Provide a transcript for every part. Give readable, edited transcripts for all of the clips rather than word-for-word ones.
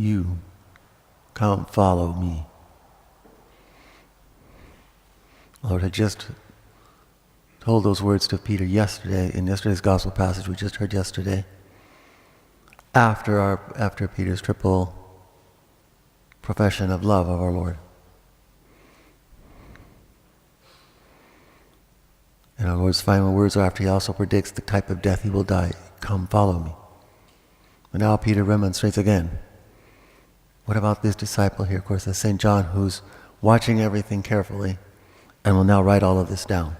You, come follow me. The Lord had just told those words to Peter yesterday, in yesterday's gospel passage we just heard yesterday, after Peter's triple profession of love of our Lord. And our Lord's final words are after he also predicts the type of death he will die. Come follow me. But now Peter remonstrates again. What about this disciple here? Of course, that's St. John, who's watching everything carefully and will now write all of this down.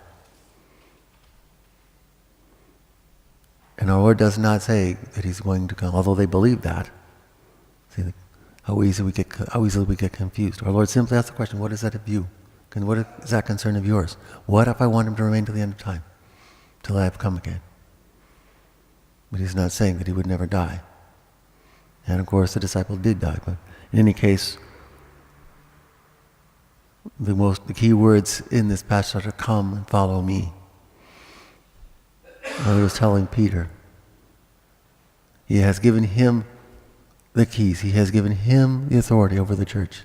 And our Lord does not say that he's going to come, although they believe that. See how easily we get confused. Our Lord simply asks the question, what is that of you? And what is that concern of yours? What if I want him to remain till the end of time? Till I have come again? But he's not saying that he would never die. And of course the disciple did die. But in any case, the key words in this passage are come and follow me. He was telling Peter, he has given him the keys. He has given him the authority over the church,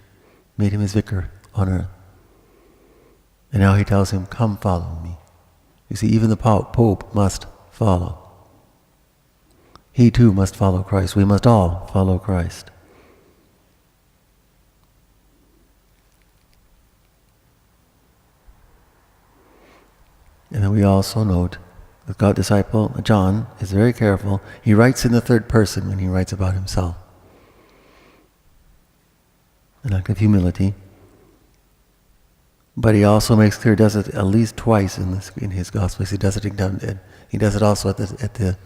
made him his vicar on earth. And now he tells him, come follow me. You see, even the Pope must follow. He too must follow Christ. We must all follow Christ. And then we also note the God disciple, John, is very careful. He writes in the third person when he writes about himself. An act of humility. But he also makes clear, does it at least twice in his Gospels. He does it again. He does it also at the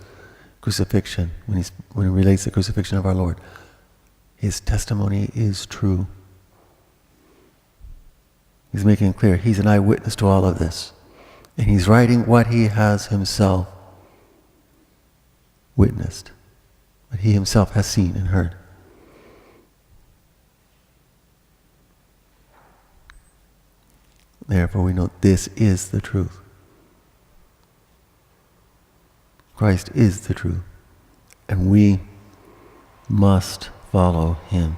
crucifixion, when he relates the crucifixion of our Lord. His testimony is true. He's making it clear he's an eyewitness to all of this. And he's writing what he has himself witnessed, what he himself has seen and heard. Therefore we know this is the truth. Christ is the truth. And we must follow him.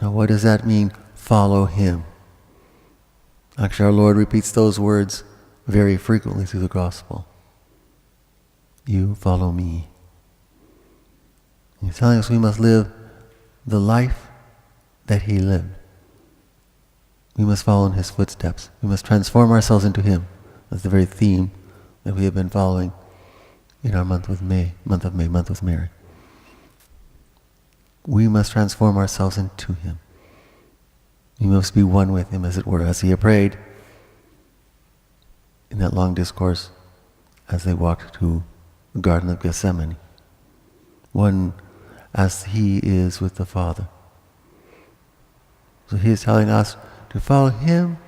Now what does that mean, follow him? Actually, our Lord repeats those words very frequently through the gospel. You follow me. He's telling us we must live the life that he lived. We must follow in his footsteps. We must transform ourselves into him. That's the very theme that we have been following in our month of May, month with Mary. We must transform ourselves into him. We must be one with him, as it were, as he had prayed in that long discourse as they walked to the Garden of Gethsemane. One as he is with the Father. So he is telling us to follow him,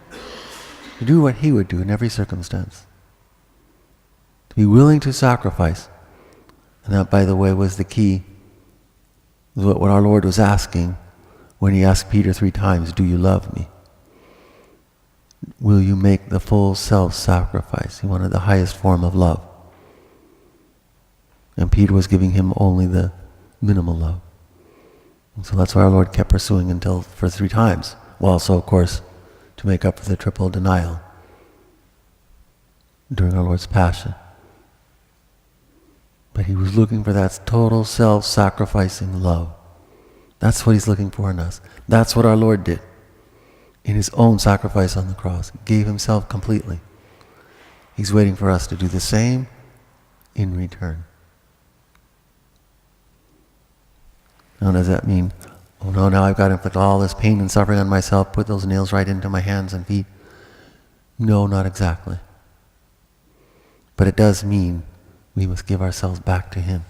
to do what he would do in every circumstance. To be willing to sacrifice. And that, by the way, was the key, what our Lord was asking when he asked Peter 3 times, do you love me? Will you make the full self-sacrifice? He wanted the highest form of love. And Peter was giving him only the minimal love. And so that's why our Lord kept pursuing for 3 times. Well, also, of course, to make up for the triple denial during our Lord's Passion. But he was looking for that total self-sacrificing love. That's what he's looking for in us. That's what our Lord did in his own sacrifice on the cross. He gave himself completely. He's waiting for us to do the same in return. Now, does that mean, oh no, now I've got to inflict all this pain and suffering on myself, put those nails right into my hands and feet? No, not exactly. But it does mean we must give ourselves back to him.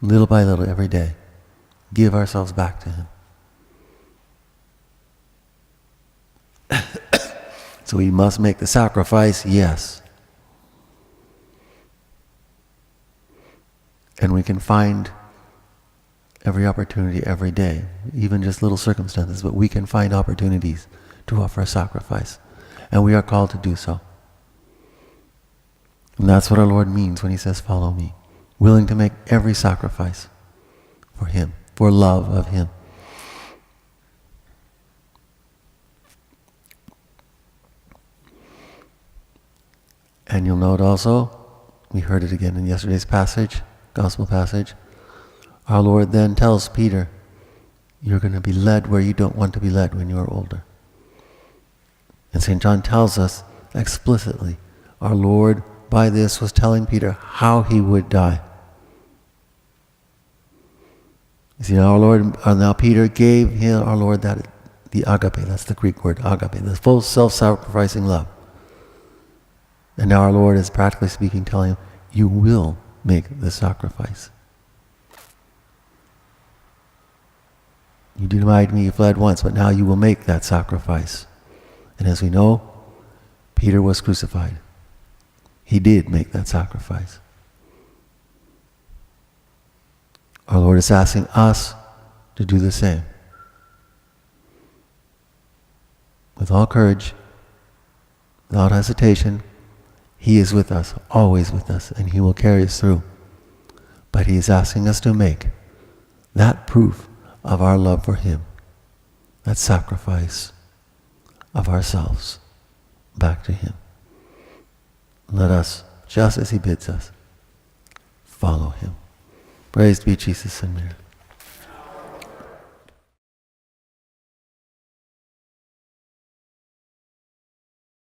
Little by little, every day. Give ourselves back to him. So we must make the sacrifice, yes. And we can find every opportunity every day, even just little circumstances, but we can find opportunities to offer a sacrifice. And we are called to do so. And that's what our Lord means when he says, follow me. Willing to make every sacrifice for him. for love of him. And you'll note also, we heard it again in yesterday's passage, gospel passage, our Lord then tells Peter, you're going to be led where you don't want to be led when you're older. And St. John tells us explicitly, our Lord by this was telling Peter how he would die. You see, now Peter gave him, our Lord, that the agape, that's the Greek word, agape, the full self-sacrificing love. And now our Lord is practically speaking telling him, you will make the sacrifice. You denied me, you fled once, but now you will make that sacrifice. And as we know, Peter was crucified. He did make that sacrifice. Our Lord is asking us to do the same. With all courage, without hesitation, He is with us, always with us, and He will carry us through. But He is asking us to make that proof of our love for Him, that sacrifice of ourselves back to Him. Let us, just as He bids us, follow Him. Praised be Jesus and Mary.